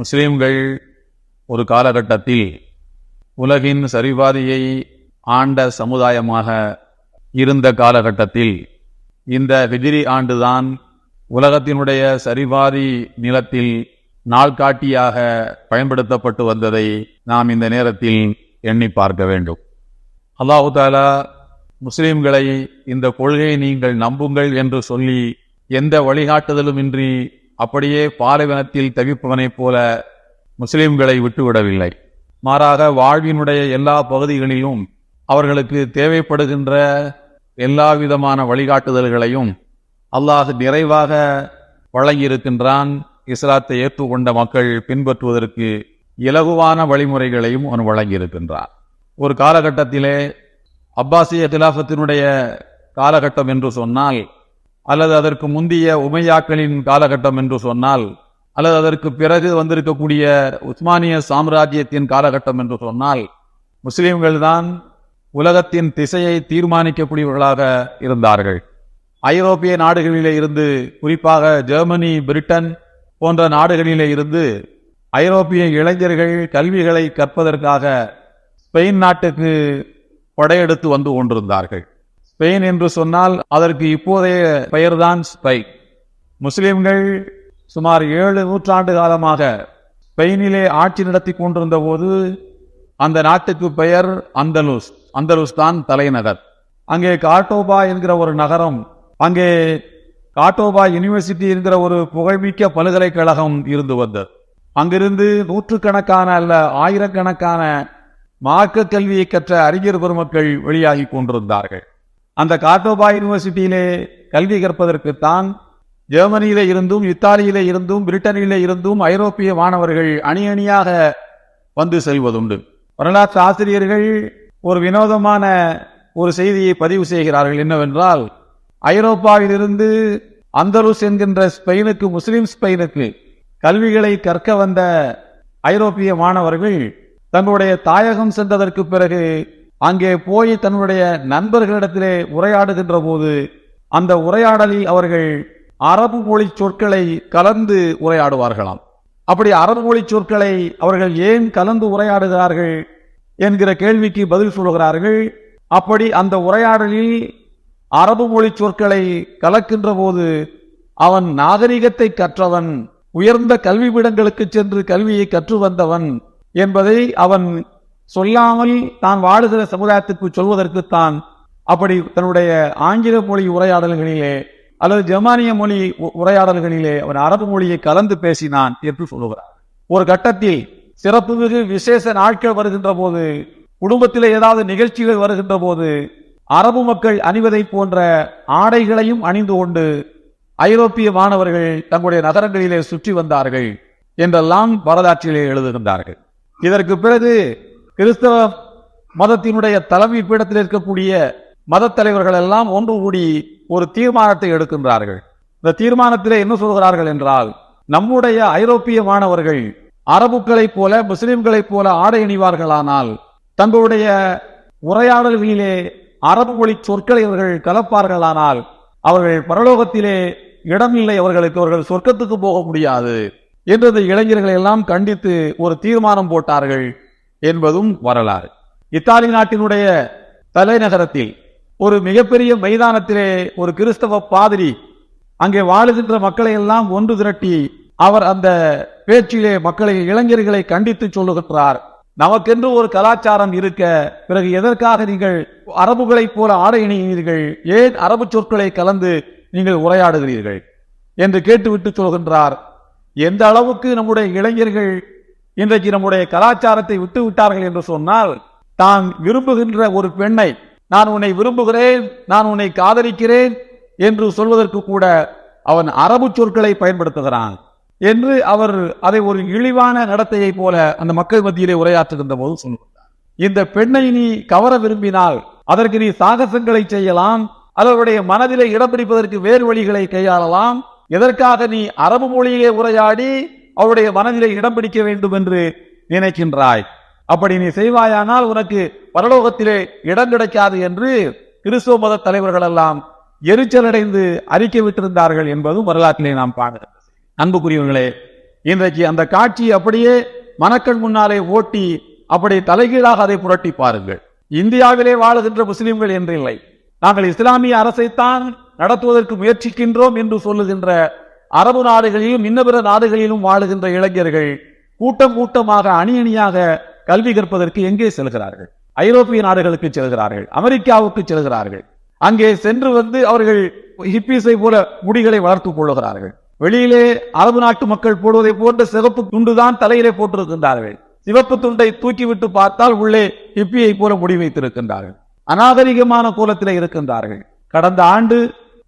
முஸ்லிம்கள் ஒரு காலகட்டத்தில் உலகின் சரிபாதியை ஆண்ட சமுதாயமாக இருந்த காலகட்டத்தில் இந்த ஹிஜ்ரி ஆண்டுதான் உலகத்தினுடைய சரிபாதி நிலத்தில் நாள்காட்டியாக பயன்படுத்தப்பட்டு வந்ததை நாம் இந்த நேரத்தில் எண்ணி பார்க்க வேண்டும். அல்லாஹு தஆலா முஸ்லிம்களை இந்த கொள்கையை நீங்கள் நம்புங்கள் என்று சொல்லி எந்த வழிகாட்டுதலும் இன்றி அப்படியே பாலைவனத்தில் தவிப்பவனைப் போல முஸ்லிம்களை விட்டுவிடவில்லை. மாறாக வாழ்வினுடைய எல்லா பகுதிகளிலும் அவர்களுக்கு தேவைப்படுகின்ற எல்லா விதமான வழிகாட்டுதல்களையும் அல்லாஹ் நிறைவாக வழங்கியிருக்கின்றான். இஸ்லாத்தை ஏற்றுக்கொண்ட மக்கள் பின்பற்றுவதற்கு இலகுவான வழிமுறைகளையும் அவன் வழங்கியிருக்கின்றான். ஒரு காலகட்டத்திலே அப்பாசிய கிலாஃபத்தினுடைய காலகட்டம் என்று சொன்னால், அல்லது அதற்கு முந்திய உமையாக்களின் காலகட்டம் என்று சொன்னால், அல்லது அதற்கு பிறகு வந்திருக்கக்கூடிய உஸ்மானிய சாம்ராஜ்யத்தின் காலகட்டம் என்று சொன்னால், முஸ்லிம்கள் தான் உலகத்தின் திசையை தீர்மானிக்கக்கூடியவர்களாக இருந்தார்கள். ஐரோப்பிய நாடுகளிலே இருந்து, குறிப்பாக ஜெர்மனி, பிரிட்டன் போன்ற நாடுகளிலே இருந்து ஐரோப்பிய இளைஞர்கள் கல்விகளை கற்பதற்காக ஸ்பெயின் நாட்டுக்கு படையெடுத்து வந்து கொண்டிருந்தார்கள். ஸ்பெயின் என்று சொன்னால் அதற்கு இப்போதைய பெயர்தான் ஸ்பெயின். முஸ்லிம்கள் சுமார் 7 நூற்றாண்டு காலமாக ஸ்பெயினிலே ஆட்சி நடத்தி கொண்டிருந்த போது அந்த நாட்டுக்கு பெயர் அந்தலூஸ். அந்தலூஸ் தான் தலைநகர். அங்கே கார்டோபா என்கிற ஒரு நகரம், அங்கே கார்டோபா யூனிவர்சிட்டி என்கிற ஒரு புகழ்மிக்க பல்கலைக்கழகம் இருந்து வந்தது. அங்கிருந்து நூற்றுக்கணக்கான அல்ல ஆயிரக்கணக்கான மார்க்க கல்வியை கற்ற அறிஞர் பெருமக்கள் வெளியாகி கொண்டிருந்தார்கள். அந்த கார்டோபா யூனிவர்சிட்டியிலே கல்வி கற்பதற்குத்தான் ஜெர்மனியிலே இருந்தும், இத்தாலியிலே இருந்தும், பிரிட்டனிலே இருந்தும் ஐரோப்பிய மாணவர்கள் அணி அணியாக வந்து செல்வதுண்டு. வரலாற்று ஆசிரியர்கள் ஒரு வினோதமான ஒரு செய்தியை பதிவு செய்கிறார்கள். என்னவென்றால், ஐரோப்பாவிலிருந்து அந்தலூஸ் என்கின்ற ஸ்பெயினுக்கு, முஸ்லிம் ஸ்பெயினுக்கு கல்விகளை கற்க வந்த ஐரோப்பிய மாணவர்கள் தங்களுடைய தாயகம் சென்றதற்கு பிறகு அங்கே போய் தன்னுடைய நண்பர்களிடத்திலே உரையாடுகின்ற போது அந்த உரையாடலில் அவர்கள் அரபு மொழி சொற்களை கலந்து உரையாடுவார்களாம். அப்படி அரபு மொழி சொற்களை அவர்கள் ஏன் கலந்து உரையாடுகிறார்கள் என்கிற கேள்விக்கு பதில் சொல்கிறார்கள். அப்படி அந்த உரையாடலில் அரபு மொழி சொற்களை கலக்கின்ற போது அவன் நாகரிகத்தை கற்றவன், உயர்ந்த கல்விபீடங்களுக்கு சென்று கல்வியை கற்று வந்தவன் என்பதை அவன் சொல்லாமல் தான் வாழுகிற சமுதாயத்துக்கு சொல்வதற்குத்தான் அப்படி தன்னுடைய ஆங்கில மொழி உரையாடல்களிலே அல்லது ஜெர்மானிய மொழி உரையாடல்களிலே அவன் அரபு மொழியை கலந்து பேசினான் என்று சொல்லுகிறார். ஒரு கட்டத்தில் சிறப்பு மிகு விசேஷ நாட்கள் வருகின்ற போது, குடும்பத்திலே ஏதாவது நிகழ்ச்சிகள் வருகின்ற போது அரபு மக்கள் அணிவதை போன்ற ஆடைகளையும் அணிந்து கொண்டு ஐரோப்பிய மாணவர்கள் தங்களுடைய நகரங்களிலே சுற்றி வந்தார்கள் என்றெல்லாம் வரலாற்றிலே எழுதுகின்றார்கள். இதற்கு பிறகு கிறிஸ்தவ மதத்தினுடைய தலைமை பீடத்தில் இருக்கக்கூடிய மத தலைவர்கள் எல்லாம் ஒன்று கூடி ஒரு தீர்மானத்தை எடுக்கின்றார்கள். இந்த தீர்மானத்திலே என்ன சொல்கிறார்கள் என்றால், நம்முடைய ஐரோப்பிய மாணவர்கள் அரபுக்களைப் போல முஸ்லிம்களைப் போல ஆடை அணிவார்களானால் தங்களுடைய உரையாடல்களிலே அரபு மொழி சொற்களை அவர்கள் கலப்பார்களானால் அவர்கள் பரலோகத்திலே இடமில்லை, அவர்கள் சொர்க்கத்துக்கு போக முடியாது என்று இந்த இளைஞர்களை எல்லாம் கண்டித்து ஒரு தீர்மானம் போட்டார்கள் என்பதும் வரலாறு. இத்தாலி நாட்டினுடைய தலைநகரத்தில் ஒரு மிகப்பெரிய மைதானத்திலே ஒரு கிறிஸ்தவ பாதிரி அங்கே வாழுகின்ற மக்களை எல்லாம் ஒன்று திரட்டி அவர் அந்த பேச்சிலே மக்களை, இளைஞர்களை கண்டித்து சொல்லுகின்றார். நமக்கென்று ஒரு கலாச்சாரம் இருக்க, பிறகு எதற்காக நீங்கள் அரபுகளைப் போல ஆடை அணிகிறீர்கள்? ஏன் அரபு சொற்களை கலந்து நீங்கள் உரையாடுகிறீர்கள் என்று கேட்டுவிட்டு சொல்கின்றார். எந்த அளவுக்கு நம்முடைய இளைஞர்கள் இன்றைக்கு நம்முடைய கலாச்சாரத்தை விட்டு விட்டார்கள் என்று சொன்னால், தான் விரும்புகின்ற ஒரு பெண்ணை, நான் உன்னை விரும்புகிறேன், நான் உன்னை காதலிக்கிறேன் என்று சொல்வதற்கு கூட அவன் அரபு சொற்களை பயன்படுத்துகிறான் என்று அவர் அதை ஒரு இழிவான நடத்தையை போல அந்த மக்கள் மத்தியிலே உரையாற்றுகின்ற போது சொல்லுகிறார். இந்த பெண்ணை நீ கவர விரும்பினால் அதற்கு நீ சாகசங்களை செய்யலாம், அவருடைய மனதிலே இடம் பிடிப்பதற்கு வேறு வழிகளை கையாளலாம். எதற்காக நீ அரபு மொழியிலே உரையாடி அவருடைய மனதிலே இடம் பிடிக்க வேண்டும் என்று நினைக்கின்றாய்? அப்படி நீ செய்வாயானால் உனக்கு பரலோகத்திலே இடம் கிடைக்காது என்று கிறிஸ்துவ மத தலைவர்கள் எல்லாம் எரிச்சலடைந்து அறிக்கை விட்டிருந்தார்கள் என்பதும் வரலாற்றிலே நாம் பார்க்கிறோம். அன்புக்குரியவர்களே, இன்றைக்கு அந்த காட்சி அப்படியே மனக்கண் முன்னாலே ஓட்டி அப்படி தலைகீழாக அதை புரட்டி பாருங்கள். இந்தியாவிலே வாழுகின்ற முஸ்லிம்கள் என்றில்லை, நாங்கள் இஸ்லாமிய அரசைத்தான் நடத்துவதற்கு முயற்சிக்கின்றோம் என்று சொல்லுகின்ற அரபு நாடுகளிலும் இன்ன பிற நாடுகளிலும் வாழுகின்ற இளைஞர்கள் கூட்டம் கூட்டமாக அணி அணியாக கல்வி கற்பதற்கு எங்கே செல்கிறார்கள்? ஐரோப்பிய நாடுகளுக்கு செல்கிறார்கள், அமெரிக்காவுக்கு செல்கிறார்கள். அங்கே சென்று அவர்கள் ஹிப்பீஸை போல முடிகளை வளர்த்துக் கொள்ளுகிறார்கள். வெளியிலே அரபு நாட்டு மக்கள் போடுவதை போன்ற சிவப்பு துண்டுதான் தலையிலே போட்டிருக்கின்றார்கள். சிவப்பு துண்டை தூக்கிவிட்டு பார்த்தால் உள்ளே ஹிப்பியை போல முடி வைத்திருக்கின்றார்கள். அநாகரிகமான கோலத்திலே இருக்கின்றார்கள். கடந்த ஆண்டு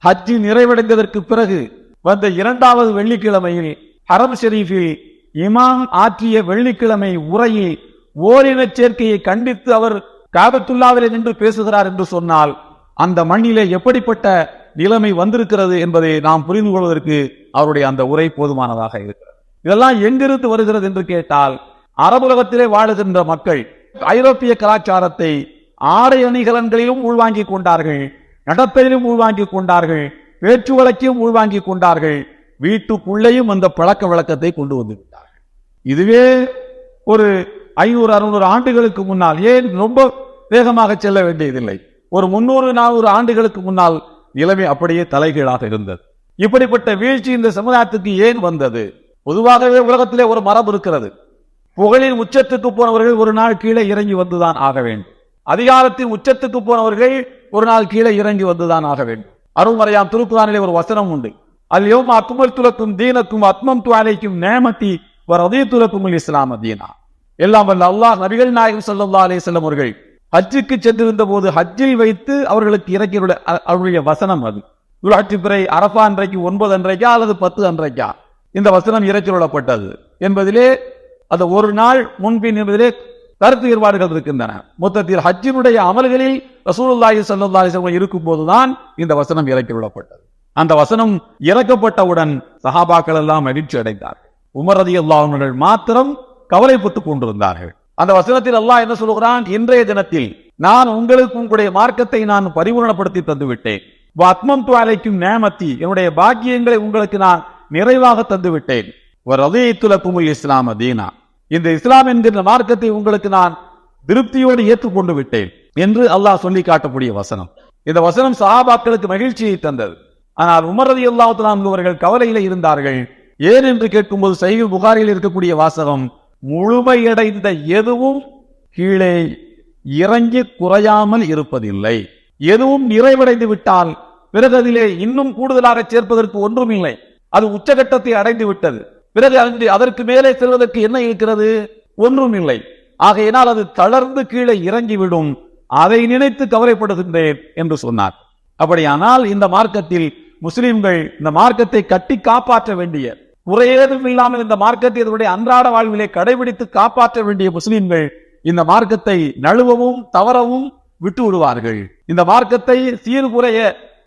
ஹஜ்ஜி நிறைவடைந்ததற்கு பிறகு வந்த 2வது வெள்ளிக்கிழமையில் ஹரம் ஷெரீஃபில் இமாம் ஆற்றிய வெள்ளிக்கிழமை உரையில் ஓரின சேர்க்கையை கண்டித்து அவர் காபத்துல்லாவிலே நின்று பேசுகிறார் என்று சொன்னால் அந்த மண்ணிலே எப்படிப்பட்ட நிலைமை வந்திருக்கிறது என்பதை நாம் புரிந்து கொள்வதற்கு அவருடைய அந்த உரை போதுமானதாக இருக்கிறது. இதெல்லாம் எங்கிருந்து வருகிறது என்று கேட்டால், அரபுலகத்திலே வாழுகின்ற மக்கள் ஐரோப்பிய கலாச்சாரத்தை ஆடை அணிகலன்களிலும் உள்வாங்கிக் கொண்டார்கள், நடத்தையிலும் உள்வாங்கிக் கொண்டார்கள், பேச்சு வழக்கையும் உள்வாங்கிக் கொண்டார்கள், வீட்டுக்குள்ளேயும் அந்த பழக்க வழக்கத்தை கொண்டு வந்து விட்டார்கள். இதுவே ஒரு 500-600 ஆண்டுகளுக்கு முன்னால், ஏன் ரொம்ப வேகமாக செல்ல வேண்டியதில்லை, ஒரு 300-400 ஆண்டுகளுக்கு முன்னால் நிலைமை அப்படியே தலைகீழாக இருந்தது. இப்படிப்பட்ட வீழ்ச்சி இந்த சமுதாயத்துக்கு ஏன் வந்தது? பொதுவாகவே உலகத்திலே ஒரு மரபு இருக்கிறது. புகழின் உச்சத்துக்கு போனவர்கள் ஒரு நாள் கீழே இறங்கி வந்துதான் ஆக வேண்டும். அதிகாரத்தின் உச்சத்துக்கு போனவர்கள் ஒரு நாள் கீழே இறங்கி வந்துதான் ஆக வேண்டும். அருள்மறையாம் திருக்குர்ஆனிலே ஒரு வசனம் உண்டு, அல்யௌம அக்மல்து லக்கும் தீனக்கும் அத்மம்து அலைக்கும் நிஅமதி வ ரதீது லக்குமுல் இஸ்லாம தீனா. எல்லாம் வல்ல அல்லாஹ் நபிகள் நாயகம் ஸல்லல்லாஹு அலைஹி வஸல்லம் அவர்கள் ஹஜ்ஜுக்கு சென்றிருந்த போது ஹஜ்ஜில் வைத்து அவர்களுக்கு இறக்கியுள்ள அவருடைய வசனம் அது. துல்ஹஜ் பிறை அரஃபா அன்றைக்கு 9 அன்றைக்கா அல்லது 10 அன்றைக்கா இந்த வசனம் இறக்கியுள்ளப்பட்டது என்பதிலே அந்த ஒரு நாள் முன்பின் என்பதிலே கருத்து ஏற்பாடுகள் இருக்கின்றன. மொத்தத்தில் ஹஜ்ஜினுடைய அமல்களில் ரசூலுல்லாஹி ஸல்லல்லாஹு அலைஹி வஸல்லம் இருக்கும் போதுதான் இந்த வசனம் இறக்கியுள்ளப்பட்டது. அந்த வசனம் இறக்கப்பட்டவுடன் சஹாபாக்கள் எல்லாம் மகிழ்ச்சி அடைந்தார்கள். உமர் ரலியல்லாஹு அன்ஹு மாத்திரம் கவலைப்பட்டுக் கொண்டிருந்தார்கள். அந்த வசனத்தில் அல்லாஹ் என்ன சொல்கிறான்? இன்றைய தினத்தில் நான் உங்களுக்கு உங்களுடைய மார்க்கத்தை நான் பரிபூரணப்படுத்தி தந்து விட்டேன். அத்மம்து அலைக்கும் நிஅமதி, என்னுடைய பாக்கியங்களை உங்களுக்கு நான் நிறைவாக தந்து விட்டேன். ரதீது லக்குமுல் இஸ்லாம தீனா, இந்த இஸ்லாம் என்கிற மார்க்கத்தை உங்களுக்கு நான் திருப்தியோடு ஏற்றுக்கொண்டு விட்டேன் என்று அல்லாஹ் சொல்லி காட்டக்கூடிய வசனம். இந்த வசனம் சஹாபாக்களுக்கு மகிழ்ச்சியை தந்தது. ஆனால் உமர் ரலியல்லாஹு அன்ஹு அவர்கள் கவலையில இருந்தார்கள். ஏன் என்று கேட்கும்போது சஹீஹ் புகாரியில் இருக்கக்கூடிய வாசகம், முழுமையடைந்த எதுவும் கீழே இறங்கி குறையாமல் இருப்பதில்லை. எதுவும் நிறைவடைந்து விட்டால் பிறகு அதிலே இன்னும் கூடுதலாக சேர்ப்பதற்கு ஒன்றும் இல்லை. அது உச்சகட்டத்தை அடைந்து விட்டது. பிறகு அதற்கு மேலே செல்வதற்கு என்ன இருக்கிறது? ஒன்றும் இல்லை. ஆகையினால் அது தளர்ந்து கீழே இறங்கிவிடும். அதை நினைத்து கவலைப்படுகின்றேன் என்று சொன்னார். அப்படியானால் இந்த மார்க்கத்தில் முஸ்லிம்கள் இந்த மார்க்கத்தை கட்டி காப்பாற்ற வேண்டிய, குறையேதும் இல்லாமல் இந்த மார்க்கத்தை இதனுடைய அன்றாட வாழ்விலே கடைபிடித்து காப்பாற்ற வேண்டிய முஸ்லிம்கள் இந்த மார்க்கத்தை நழுவவும் தவறவும் விட்டு விடுவார்கள். இந்த மார்க்கத்தை சீர்குறைய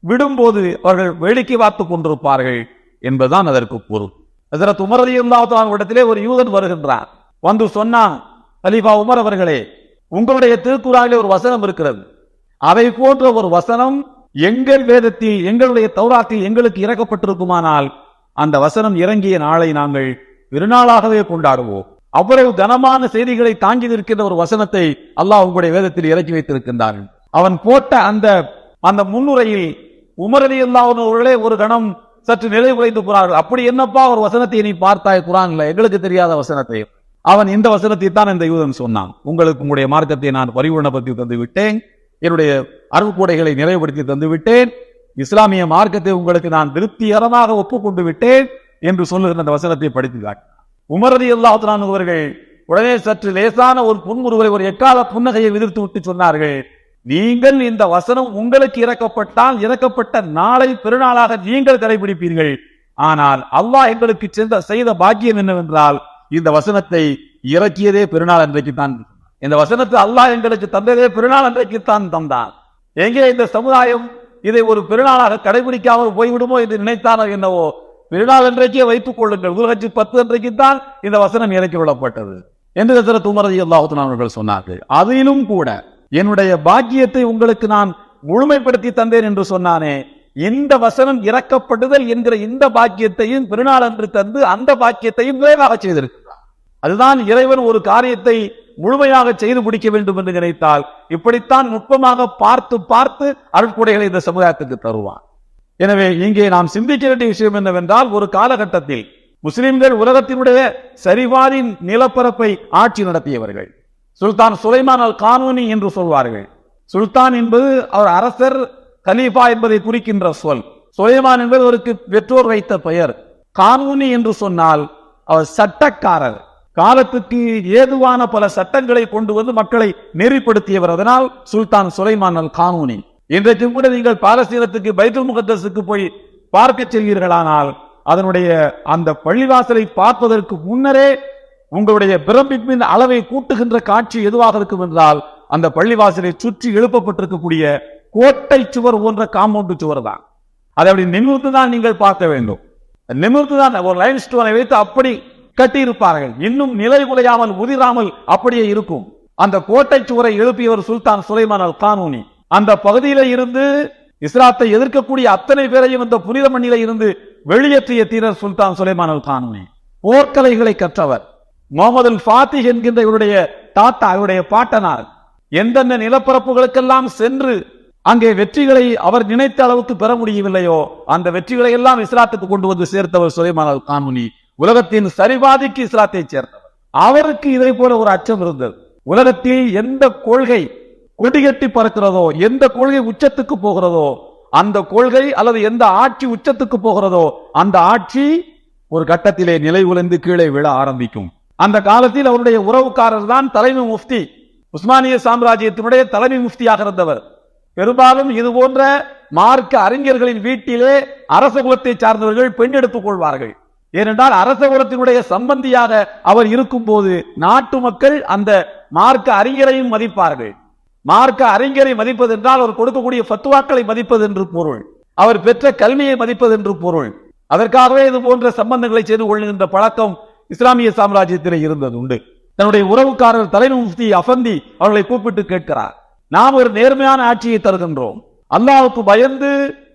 விடும்போது அவர்கள் வேடிக்கை பார்த்துக் கொண்டிருப்பார்கள் என்பதுதான் அதற்கு பொருள். ஹஜ்ரத் உமர் ரலியல்லாஹு அன்ஹு இடத்திலே ஒரு யூதன் வருகின்றான். வந்து சொன்னான், கலீஃபா உமர் அவர்களே, உங்களுடைய திருக்குர்ஆனிலே ஒரு வசனம் இருக்கிறது, அதை போன்ற ஒரு வசனம் எங்கள் வேதத்தில் எங்களுடைய தௌராத்தில் எங்களுக்கு இறக்கப்பட்டிருக்குமானால் அந்த வசனம் இறங்கிய நாளை நாங்கள் பெருநாளாகவே கொண்டாடுவோம். அவ்வளவு கனமான செய்திகளை தாங்கி நிற்கின்ற ஒரு வசனத்தை அல்லாஹ் உங்களுடைய வேதத்தில் இறக்கி வைத்திருக்கின்றார்கள். அவன் போட்ட அந்த முன்னுரையில் உமர் ரலியல்லாஹு அன்ஹு அவர்களே ஒரு கணம் சற்று நிலை குலைந்து போனார்கள். அப்படி என்னப்பா ஒரு வசனத்தை நீ பார்த்தாய் குர்ஆன்ல, எங்களுக்கு தெரியாத வசனத்தை? அவன் இந்த வசனத்தை தான் இந்த யூதன் சொன்னான், உங்களுக்கு உங்களுடைய மார்க்கத்தை நான் பரிபூரணப்படுத்தி தந்து விட்டேன், என்னுடைய அருள்கூடைகளை நிறைவுபடுத்தி தந்து விட்டேன், இஸ்லாமிய மார்க்கத்தை உங்களுக்கு நான் திருப்திகரமாக ஒப்புக்கொண்டு விட்டேன் என்று சொல்லுகிற அந்த வசனத்தை படித்துதான் உமர் ரலியல்லாஹு அன்ஹு அவர்கள் உடனே சற்று லேசான ஒரு புன்முறுவலை, ஒரு எக்கால புன்னகையை விதிர்த்து விட்டு சொன்னார்கள், நீங்கள் இந்த வசனம் உங்களுக்கு இறக்கப்பட்ட நாளை பெருநாளாக நீங்கள் கடைபிடிப்பீர்கள். ஆனால் அல்லாஹ் எங்களுக்கு செய்த பாக்கியம் என்னவென்றால் இந்த வசனத்தை இறக்கியதே பெருநாள் அன்றைக்கு தான். இந்த வசனத்தை அல்லாஹ் எங்களுக்கு தந்ததே பெருநாள் அன்றைக்கு தான் தந்தான். எங்கே இந்த சமுதாயம் இதை ஒரு பெருநாளாக கடைபிடிக்காமல் போய்விடுமோ என்று நினைத்தானோ என்னவோ, பெருநாள் அன்றைக்கே வைத்துக் கொள்ளுங்கள், துல்ஹஜ் 10 அன்றைக்கு தான் இந்த வசனம் இறக்கி விடப்பட்டது என்று ஹஜ்ரத் உமர் ரலியல்லாஹு அன்ஹு அவர்கள் சொன்னார்கள். அதிலும் கூட என்னுடைய பாக்கியத்தை உங்களுக்கு நான் முழுமைப்படுத்தி தந்தேன் என்று சொன்னானே, இந்த வசனம் இறக்கப்படுதல் என்கிற இந்த பாக்கியத்தையும் பெருநாள் அன்று தந்து அந்த பாக்கியத்தையும் விரைவாக செய்திருக்கிறார். அதுதான் இறைவன் ஒரு காரியத்தை முழுமையாக செய்து முடிக்க வேண்டும் என்று நினைத்தால் இப்படித்தான் நுட்பமாக பார்த்து பார்த்து அருட்கொடைகளை இந்த சமுதாயத்துக்கு தருவான். எனவே இங்கே நாம் சிந்திக்க வேண்டிய விஷயம் என்னவென்றால், ஒரு காலகட்டத்தில் முஸ்லிம்கள் உலகத்தினுடைய சரிவாரி நிலப்பரப்பை ஆட்சி நடத்தியவர்கள். சுல்தான் சுலைமான் அல் கானூனி என்று சொல்வார்கள். சுல்தான் என்பது அவர் அரசர், கலீஃபா என்பதை குறிக்கின்ற சொல். சுலைமான் என்பது அவருக்கு பெற்றோர் வைத்த பெயர். கானூனி என்று சொன்னால் அவர் சட்டக்காரர். காலத்துக்கு ஏதுவான பல சட்டங்களை கொண்டு வந்து மக்களை நெறிப்படுத்தியவர். அதனால் சுல்தான் சுலைமான் அல் கானூனி. இன்றைக்கும் கூட நீங்கள் பாலஸ்தீனத்துக்கு பைத்துல் முகத்தஸுக்கு போய் பார்க்க செல்வீர்களானால் அதனுடைய அந்த பள்ளிவாசலை பார்ப்பதற்கு முன்னரே உங்களுடைய பிரமிப்பின் அளவை கூட்டுகின்ற காட்சி எதுவாக இருக்கும் என்றால் அந்த பள்ளிவாசலை சுற்றி எழுப்பப்பட்டிருக்கக்கூடிய கோட்டை சுவர் போன்ற காம்பவுண்டு சுவர் தான். அதை அப்படி நிமிர்ந்து தான் நீங்கள் பார்க்க வேண்டும். நிமிர்ந்து தான் ஒரு லைன் ஸ்டோனை வைத்து அப்படி கட்டியிருப்பார்கள். இன்னும் நிலை குலையாமல் உதிராமல் அப்படியே இருக்கும். அந்த கோட்டை சுவரை எழுப்பியவர் சுல்தான் சுலைமான் அல் கானூனி. அந்த பகுதியில இருந்து இஸ்லாத்தை எதிர்க்கக்கூடிய அத்தனை பேரையும் இந்த புனித மண்ணில இருந்து வெளியேற்றிய தீரர் சுல்தான் சுலைமான் அல் கானூனி. போர்க்கலைகளை கற்றவர். முகமது அல் ஃபாத்திஹ் என்கின்ற இவருடைய தாத்தா, இவருடைய பாட்டனார் எந்தெந்த நிலப்பரப்புகளுக்கெல்லாம் சென்று அங்கே வெற்றிகளை அவர் நினைத்த அளவுக்கு பெற முடியவில்லையோ அந்த வெற்றிகளை எல்லாம் இஸ்லாத்துக்கு கொண்டு வந்து சேர்த்தவர் சுலைமான் அல் கானூனி. உலகத்தின் சரிபாதிக்கு இஸ்லாத்தை சேர்த்தவர். அவருக்கு இதை போல ஒரு அச்சம் இருந்தது. உலகத்தில் எந்த கொள்கை கொடிகட்டி பறக்கிறதோ, எந்த கொள்கை உச்சத்துக்கு போகிறதோ, அந்த கொள்கை அல்லது எந்த ஆட்சி உச்சத்துக்கு போகிறதோ அந்த ஆட்சி ஒரு கட்டத்திலே நிலை உலர்ந்து கீழே விழ ஆரம்பிக்கும். அந்த காலத்தில் அவருடைய உறவுக்காரர் தான் தலைமை முஃப்தி, உஸ்மானிய சாம்ராஜ்யத்தினுடைய தலைமை முஃப்தியாக இருந்தவர். பெரும்பாலும் இது போன்ற மார்க்க அறிஞர்களின் வீட்டிலே அரச குலத்தை சார்ந்தவர்கள் பெண் எடுத்துக் கொள்வார்கள். ஏனென்றால் அரச குலத்தினுடைய சம்பந்தியாக அவர் இருக்கும் போது நாட்டு மக்கள் அந்த மார்க்க அறிஞரையும் மதிப்பார்கள். மார்க்க அறிஞரை மதிப்பது என்றால் அவர் கொடுக்கக்கூடிய ஃபத்வாக்களை மதிப்பது என்று பொருள், அவர் பெற்ற கல்வியை மதிப்பது என்று பொருள். அதற்காகவே இது போன்ற சம்பந்தங்களை செய்து கொள்கின்ற பழக்கம் இஸ்லாமிய சாம்ராஜ்யத்தில் இருந்தது உண்டு. தன்னுடைய உறவுக்காரர் தலைமை முஃப்தி அஃபந்தி அவர்களை கூப்பிட்டு கேட்கிறார், நாம் ஒரு நேர்மையான ஆட்சியை தருகின்றோம், அல்லாஹ்வுக்கு பயந்து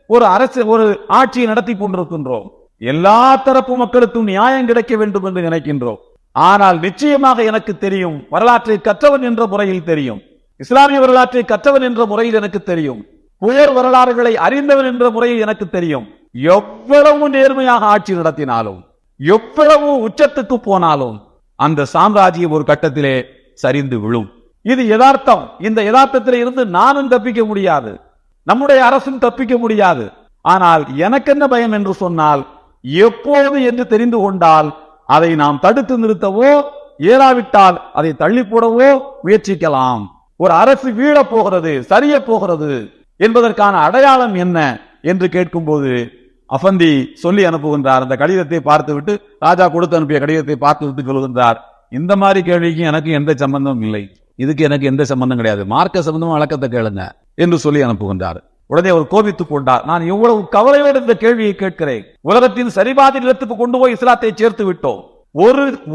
ஒரு அரசு ஒரு ஆட்சியை நடத்தி கொண்டிருக்கின்றோம், எல்லா தரப்பு மக்களுக்கும் நியாயம் கிடைக்க வேண்டும் என்று நினைக்கின்றோம். ஆனால் நிச்சயமாக எனக்கு தெரியும், வரலாற்றை கற்றவன் என்ற முறையில் தெரியும், இஸ்லாமிய வரலாற்றை கற்றவன் என்ற முறையில் எனக்கு தெரியும், புயர் வரலாறுகளை அறிந்தவன் என்ற முறையில் எனக்கு தெரியும், எவ்வளவு நேர்மையாக ஆட்சி நடத்தினாலும் எவ்வளவு உச்சத்துக்கு போனாலும் அந்த சாம்ராஜ்யம் ஒரு கட்டத்திலே சரிந்து விழும். இது யதார்த்தம். இந்த யதார்த்தத்திலே இருந்து நானும் தப்பிக்க முடியாது, நம்முடைய அரசும் தப்பிக்க முடியாது. ஆனால் எனக்கு என்ன பயம் என்று சொன்னால், எப்போது என்று தெரிந்து கொண்டால் அதை நாம் தடுத்து நிறுத்தவோ ஏறாவிட்டால் அதை தள்ளி போடவோ முயற்சிக்கலாம். ஒரு அரசு வீழ போகிறது, சரிய போகிறது என்பதற்கான அடையாளம் என்ன என்று கேட்கும்போது அஃபந்தி சொல்லி அனுப்புகின்றார். அந்த கடிதத்தை பார்த்துவிட்டு, ராஜா கொடுத்து அனுப்பிய கடிதத்தை பார்த்துவிட்டு சொல்கின்றார், இந்த மாதிரி கேள்விக்கு எனக்கு எந்த சம்பந்தம் இல்லை, இதுக்கு எனக்கு எந்த சம்பந்தம் கிடையாது, மார்க்க சம்பந்தம் வழக்கத்தை கேளுங்க என்று சொல்லி அனுப்புகின்றார். உடனே அவர் கோபித்துக் கொண்டார், நான் எவ்வளவு கவலையோடு இந்த கேள்வியை கேட்கிறேன், உலகத்தின் சரிபாதி நிலத்துக்கு கொண்டு போய் இஸ்லாத்தை சேர்த்து விட்டோம்,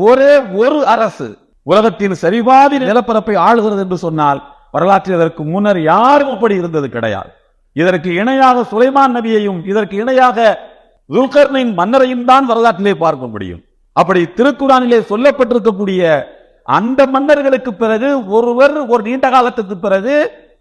ஒரே ஒரு அரசு உலகத்தின் சரிபாதி நிலப்பரப்பை ஆளுகிறது என்று சொன்னால் வரலாற்றில் இதற்கு முன்னர் யாரும் அப்படி இருந்தது கிடையாது. இதற்கு இணையாக சுலைமான் நபியையும் இதற்கு இணையாக துல்கர்னைன் மன்னரையும் தான் வரலாற்றிலே பார்க்க முடியும். அப்படி திருக்குரானிலே சொல்லப்பட்டிருக்கக்கூடிய அந்த மன்னர்களுக்கு பிறகு ஒருவர் ஒரு நீண்ட காலத்துக்கு பிறகு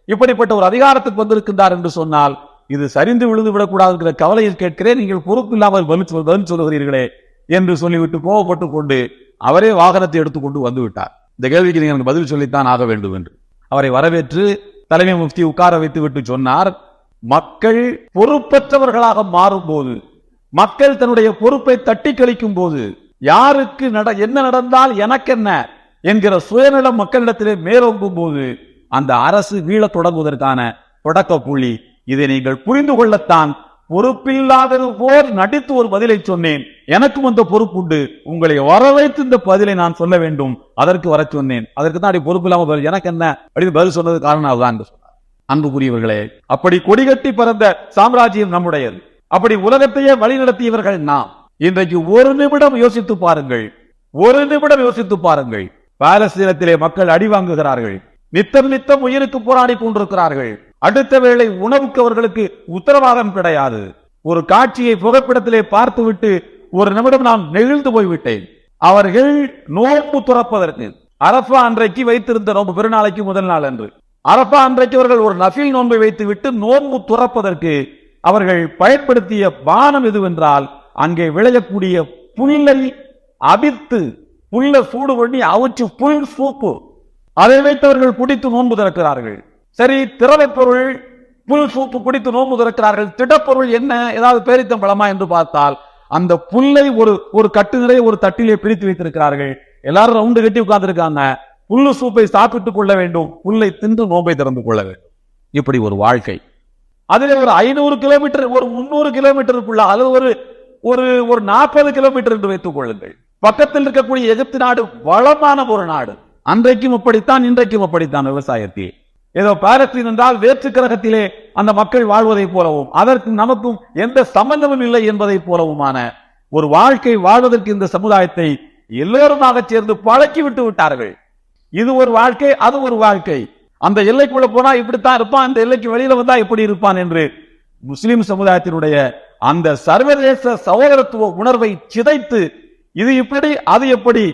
இப்படிப்பட்ட ஒரு அதிகாரத்துக்கு வந்திருக்கின்றார் என்று சொன்னால் இது சரிந்து விழுந்து விடக்கூடாது என்கிற கவலையில் கேட்கிறேன், நீங்கள் பொறுப்பு இல்லாமல் பதில் சொல்லுகிறீர்களே என்று சொல்லிவிட்டு கோபப்பட்டு கொண்டு அவரே வாகனத்தை எடுத்துக்கொண்டு வந்து விட்டார். இந்த கேள்விக்கு நீங்கள் எனக்கு பதில் சொல்லித்தான் ஆக வேண்டும் என்று அவரை வரவேற்று தலைமை முஃப்தி உட்கார வைத்து விட்டு சொன்னார், மக்கள் பொறுப்பற்றவர்களாக மாறும்போது, மக்கள் தன்னுடைய பொறுப்பை தட்டி கழிக்கும் போது, யாருக்கு என்ன நடந்தால் எனக்கென்ன என்கிற சுயநலம் மக்களிடத்திலே மேலோங்கும் போது அந்த அரசு வீழ தொடங்குவதற்கான தொடக்க புள்ளி. இதை நீங்கள் புரிந்து கொள்ளத்தான் பொறுப்பில்லாதது போல் நடித்து ஒரு பதிலை சொன்னேன், எனக்கும் அந்த பொறுப்புண்டு, உங்களை வரவைத்து இந்த பதிலை நான் சொல்ல வேண்டும், அதற்கு வர சொன்னேன், அதற்கு தான் பொறுப்பு இல்லாமல் எனக்கு என்ன அப்படின்னு பதில் சொன்னது காரணம் அதுதான் என்று சொன்னார். அன்புக்குரியவர்களே, அப்படி கொடிகட்டி பறந்த சாம்ராஜ்யம் நம்முடையது, அப்படி உலகத்தையே வழிநடத்தியவர்கள் நாம். இன்றைக்கு ஒரு நிமிடம் யோசித்து பாருங்கள், ஒரு நிமிடம் யோசித்து பாருங்கள், பாலஸ்தீனத்திலே மக்கள் அடி வாங்குகிறார்கள், நித்தம் நித்தம் உயிருக்கு போராடி கொண்டிருக்கிறார்கள், அடுத்த வேளை உணவுக்கு அவர்களுக்கு உத்தரவாதம் கிடையாது. ஒரு காட்சியை புகைப்படத்திலே பார்த்துவிட்டு ஒரு நிமிடம் நான் நெகிழ்ந்து போய்விட்டேன். அவர்கள் நோன்பு துறப்பதற்கு அரஃபா அன்றைக்கு வைத்திருந்த நோன்பு, பெருநாளைக்கு முதல் நாள் அன்று அரஃபா அன்றைக்கு அவர்கள் ஒரு நஃபில் நோன்பை வைத்துவிட்டு நோன்பு துறப்பதற்கு அவர்கள் பயன்படுத்திய பானம் எதுவென்றால், அங்கே விளையக்கூடிய புல்லை அவித்து புல்ல சூடு பண்ணி அவிச்சு புல் சூப்பு, அதை வைத்தவர்கள் குடித்து நோன்பு திறக்கிறார்கள். சரி, திரவை பொருள் புல் சூப்பு குடித்து நோன்பு திறக்கிறார்கள். திடப்பொருள் என்ன, ஏதாவது பேரித்தம் பழமா என்று பார்த்தால் அந்த புல்லை ஒரு கட்டு நிறைய ஒரு தட்டிலே பிரித்து வைத்திருக்கிறார்கள். எல்லாரும் ரவுண்டு கட்டி உட்கார்ந்து இருக்காங்க. புல்லு சூப்பை சாப்பிட்டுக் கொள்ள வேண்டும், புல்லை தின்று நோன்பை திறந்து கொள்ள வேண்டும். இப்படி ஒரு வாழ்க்கை. அதிலே ஒரு 500 கிலோமீட்டர், ஒரு 300 கிலோமீட்டருக்குள்ள, அது ஒரு 40 கிலோமீட்டர் என்று வைத்துக் கொள்ளுங்கள். பக்கத்தில் இருக்கக்கூடிய எகிப்து நாடு வளமான ஒரு நாடு. அன்றைக்கும் அப்படித்தான், இன்றைக்கும் அப்படித்தான். விவசாயத்தில் ஏதோ பாலஸ்தீன் என்றால் வேற்று கிரகத்திலே அந்த மக்கள் வாழ்வதை போலவும் அதற்கு நமக்கும் எந்த சம்பந்தமும் இல்லை என்பதை போலவுமான ஒரு வாழ்க்கை வாழ்வதற்கு இந்த சமுதாயத்தை எல்லோருமாக சேர்ந்து பழக்கி விட்டு விட்டார்கள். இது ஒரு வாழ்க்கை, அது ஒரு வாழ்க்கை. அந்த எல்லைக்குள்ள போனா இப்படித்தான் இருப்பான், அந்த எல்லைக்கு வெளியில வந்தா இப்படி இருப்பான் என்று முஸ்லிம் சமுதாயத்தினுடைய அந்த சர்வதேச சகோதரத்துவ உணர்வை சிதைத்து இது இப்படி அது எப்படி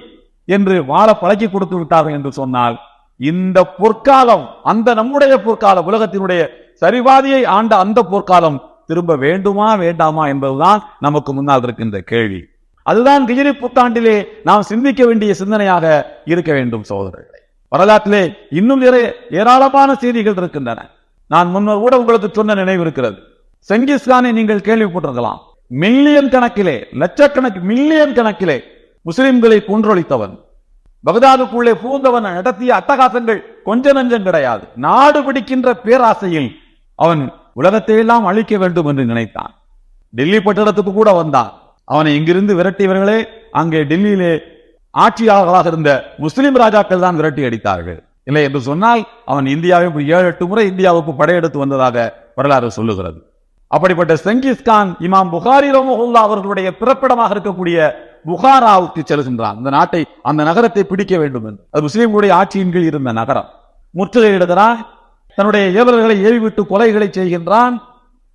என்று வாழ பழக்கி கொடுத்து விட்டார்கள் என்று சொன்னால், இந்த பொற்காலம், அந்த நம்முடைய பொற்காலம், உலகத்தினுடைய சரிவாதியை ஆண்ட அந்த பொற்காலம் திரும்ப வேண்டுமா வேண்டாமா என்பதுதான் நமக்கு முன்னால் இருக்கின்ற கேள்வி. அதுதான் ஹிஜ்ரி புத்தாண்டிலே நாம் சிந்திக்க வேண்டிய சிந்தனையாக இருக்க வேண்டும். சகோதரர்களே, வரலாற்றிலே இன்னும் ஏராளமான செய்திகள் இருக்கின்றன. நான் முன்னர் கூட உங்களுக்கு சொன்ன நினைவு இருக்கிறது. செங்கிஸ்கானை நீங்கள் கேள்விப்பட்டிருக்கலாம். மில்லியன் கணக்கிலே, மில்லியன் கணக்கிலே முஸ்லிம்களை கொன்றொழித்தவன், பகதாதுக்குள்ளே பூந்தவன், நடத்திய அட்டகாசங்கள் கொஞ்ச நஞ்சம் கிடையாது. நாடு பிடிக்கின்ற பேராசையில் அவன் உலகத்தை எல்லாம் அழிக்க வேண்டும் என்று நினைத்தான். டெல்லி பட்டணத்துக்கு கூட வந்தான். அவனை இங்கிருந்து விரட்டியவர்களே அங்கே டெல்லியிலே ஆட்சியாளர்களாக இருந்த முஸ்லிம் ராஜாக்கள் தான் விரட்டி அடித்தார்கள். இல்லை என்று சொன்னால் அவன் இந்தியாவை 7-8 முறை இந்தியாவுக்கு படையெடுத்து வந்ததாக வரலாறு சொல்லுகிறது. அப்படிப்பட்ட செங்கிஸ்கான் இமாம் புகாரி ரஹ்மத்துல்லாஹி அவர்களுடைய பிறப்பிடமாக இருக்கக்கூடிய புகாராவுக்கு செல்கின்றான். அந்த நாட்டை, அந்த நகரத்தை பிடிக்க வேண்டும் என்று. அது முஸ்லிம்களுடைய ஆட்சியின் கீழ் இருந்த நகரம். முற்றுகையிடுகிறான், தன்னுடைய ஏவலர்களை ஏவிவிட்டு கொலைகளை செய்கின்றான்.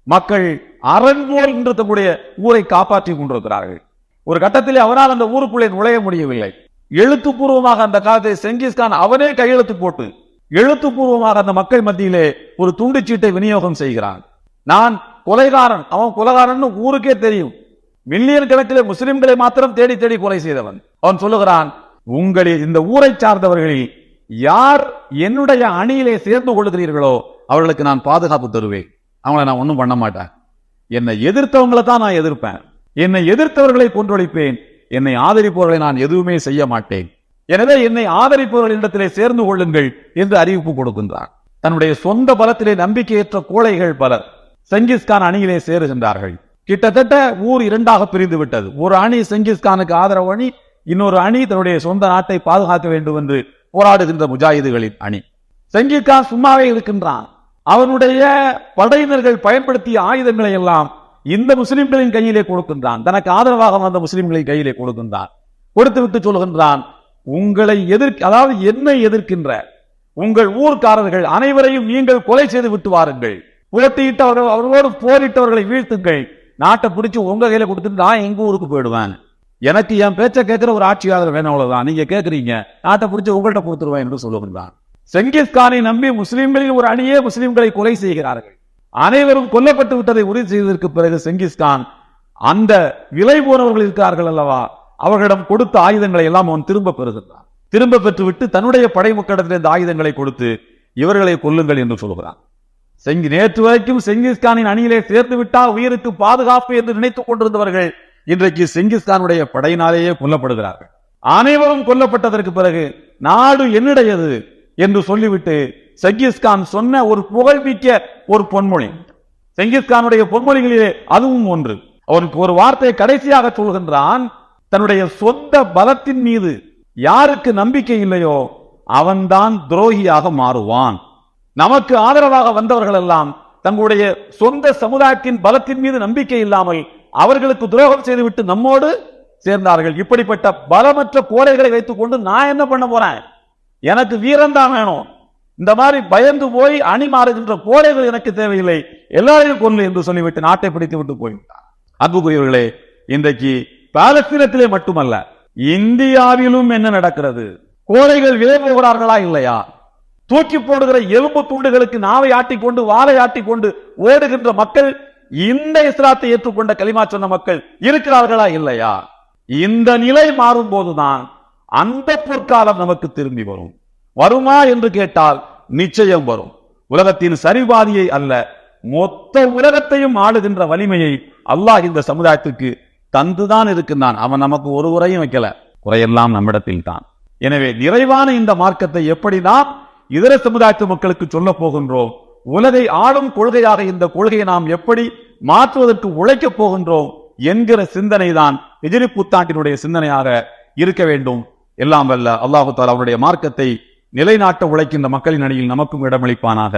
மக்கள் அரண்மோல் என்று தன்னுடைய ஊரை காப்பாற்றிக் கொண்டிருக்கிறார்கள். ஒரு கட்டத்தில் அவனால் அந்த ஊருக்குள்ளே நுழைய முடியவில்லை. எழுத்துப்பூர்வமாக அந்த காலத்தை செங்கிஸ்கான் அவனே கையெழுத்து போட்டு எழுத்துப்பூர்வமாக அந்த மக்கள் மத்தியிலே ஒரு துண்டுச்சீட்டை விநியோகம் செய்கிறான். நான் கொலைகாரன், அவன் கொலைகாரன் ஊருக்கே தெரியும். மில்லியன் கணக்கிலே முஸ்லிம்களை மாத்திரம் தேடி தேடி கொலை செய்தவன். அவன் சொல்லுகிறான், உங்களில் இந்த ஊரை சார்ந்தவர்களில் யார் என்னுடைய அணியிலே சேர்ந்து கொள்கிறீர்களோ அவர்களுக்கு நான் பாதுகாப்பு தருவேன், அவங்களை நான் ஒன்றும் பண்ண மாட்டேன். என்னை எதிர்த்தவங்களை தான் நான் எதிர்ப்பேன், என்னை எதிர்த்தவர்களை கொன்றொழிப்பேன், என்னை ஆதரிப்பவர்களை நான் எதுவுமே செய்ய மாட்டேன். எனவே என்னை ஆதரிப்பவர்களிடத்திலே சேர்ந்து கொள்ளுங்கள் என்று அறிவிப்பு கொடுக்கின்றான். தன்னுடைய சொந்த பலத்திலே நம்பிக்கையற்ற கோழைகள் பலர் செங்கிஸ்கான் அணியிலே சேருகின்றார்கள். கிட்டத்தட்ட ஊர் 2ஆக பிரிந்து விட்டது. ஒரு அணி செங்கிஸ்கானுக்கு ஆதரவு அணி, இன்னொரு அணி தன்னுடைய சொந்த நாட்டை பாதுகாக்க வேண்டும் என்று போராடுகின்ற முஜாஹிதுகளின் அணி. செங்கிஸ்கான் சும்மாவே இருக்கின்றான். அவனுடைய படையினர்கள் பயன்படுத்திய ஆயுதங்களை எல்லாம் இந்த முஸ்லிம்களின் கையிலே கொடுக்கின்றான். தனக்கு ஆதரவாக வந்த முஸ்லிம்களின் கையிலே கொடுக்கின்றான். கொடுத்து விட்டு சொல்கின்றான், உங்களை அதாவது என்னை எதிர்க்கின்ற உங்கள் ஊர்க்காரர்கள் அனைவரையும் நீங்கள் கொலை செய்து விட்டு வாருங்கள், புரட்டியிட்டவர்கள் அவர்களோடு போரிட்டவர்களை வீழ்த்துங்கள், நாட்டை பிடிச்சி உங்க கையில கொடுத்துட்டு நான் எங்க ஊருக்கு போயிடுவேன், எனக்கு என் பேச்ச கேட்கிற ஒரு ஆட்சியாளர் வேணும், அவ்வளவுதான், நீங்க கேட்கறீங்க, நாட்டை பிடிச்சி உங்கள்கிட்ட கொடுத்துருவேன் என்று சொல்லுகின்றான். செங்கிஸ்கானை நம்பி முஸ்லிம்களில் ஒரு அணியே முஸ்லிம்களை கொலை செய்கிறார்கள். அனைவரும் கொல்லப்பட்டு விட்டதை உறுதி செய்ததற்கு பிறகு செங்கிஸ்கான் அந்த விலை போனவர்கள் இருக்கிறார்கள் அல்லவா, அவர்களிடம் கொடுத்த ஆயுதங்களை எல்லாம் அவன் திரும்ப பெறுகின்றான். திரும்ப பெற்றுவிட்டு தன்னுடைய படைமுக்கிடத்தில் இந்த ஆயுதங்களை கொடுத்து இவர்களை கொல்லுங்கள் என்று சொல்கிறான். நேற்று வரைக்கும் செங்கிஸ்கானின் அணியிலே சேர்ந்து விட்டால் உயிருக்கு பாதுகாப்பு என்று நினைத்துக் கொண்டிருந்தவர்கள் இன்றைக்கு செங்கிஸ்கானுடைய படையினாலேயே கொல்லப்படுகிறார்கள். அனைவரும் கொல்லப்பட்டதற்கு பிறகு நாடு என்னுடையது என்று சொல்லிவிட்டு செங்கிஸ்கான் சொன்ன ஒரு புகழ்மிக்க ஒரு பொன்மொழி, செங்கிஸ்கானுடைய பொன்மொழிகளிலே அதுவும் ஒன்று. அவனுக்கு ஒரு வார்த்தையை கடைசியாக சொல்கின்றான், தன்னுடைய சொந்த பலத்தின் மீது யாருக்கு நம்பிக்கை இல்லையோ அவன்தான் துரோகியாக மாறுவான். நமக்கு ஆதரவாக வந்தவர்கள் எல்லாம் தங்களுடைய சொந்த சமுதாயத்தின் பலத்தின் மீது நம்பிக்கை இல்லாமல் அவர்களுக்கு துரோகம் செய்துவிட்டு நம்மோடு சேர்ந்தார்கள். இப்படிப்பட்ட பலமற்ற கோழைகளை வைத்துக் கொண்டு நான் என்ன பண்ண போறேன், எனக்கு வீரம் தான் வேணும், இந்த மாதிரி பயந்து போய் அணி மாறுகின்ற கோழைகள் எனக்கு தேவையில்லை, எல்லாரையும் கொல்லு என்று சொல்லிவிட்டு நாட்டை பிடித்து விட்டு போய்விட்டார். அன்புக்குரியவர்களே, இன்றைக்கு பாலஸ்தீனத்திலே மட்டுமல்ல, இந்தியாவிலும் என்ன நடக்கிறது? கோழைகள் விலை போகிறார்களா இல்லையா? தூக்கி போடுகிற எலும்பு துண்டுகளுக்கு நாவை ஆட்டிக்கொண்டு வாளை ஆட்டிக்கொண்டு ஓடுகின்ற மக்கள், இந்த இஸ்லாத்தை ஏற்றுக்கொண்ட கலிமா சொன்ன மக்கள் இருக்கிறார்களா இல்லையா? இந்த நிலை மாறும் போதுதான் அந்த பொற்காலம் நமக்கு திரும்பி வரும். வருமா என்று கேட்டால் நிச்சயம் வரும். உலகத்தின் சரிபாதியை அல்ல, மொத்த உலகத்தையும் ஆளுகின்ற வலிமையை அல்லாஹ் இந்த சமுதாயத்துக்கு தந்துதான் இருக்கின்றான். அவன் நமக்கு ஒரு குறையும் வைக்கல, குறையெல்லாம் நம்மிடத்தில் தான். எனவே நிறைவான இந்த மார்க்கத்தை எப்படி நாம் இதர சமுதாயத்து மக்களுக்கு சொல்ல போகின்றோம், உலகை ஆளும் கொள்கையாக இந்த கொள்கையை நாம் எப்படி மாற்றுவதற்கு உழைக்கப் போகின்றோம் என்கிற சிந்தனை தான் ஹிஜ்ரி புத்தாண்டினுடைய சிந்தனையாக இருக்க வேண்டும். எல்லாம் வல்ல அல்லாஹு தஆலா அவருடைய மார்க்கத்தை நிலைநாட்ட உழைக்கின்ற மக்களின் அணியில் நமக்கும் இடமளிப்பானாக.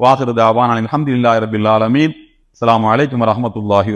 வாஹிரு தஅவானா அல்ஹம்துலில்லாஹி ரப்பில் ஆலமீன். அஸ்ஸலாமு அலைக்கும் வரஹ்மத்துல்லாஹி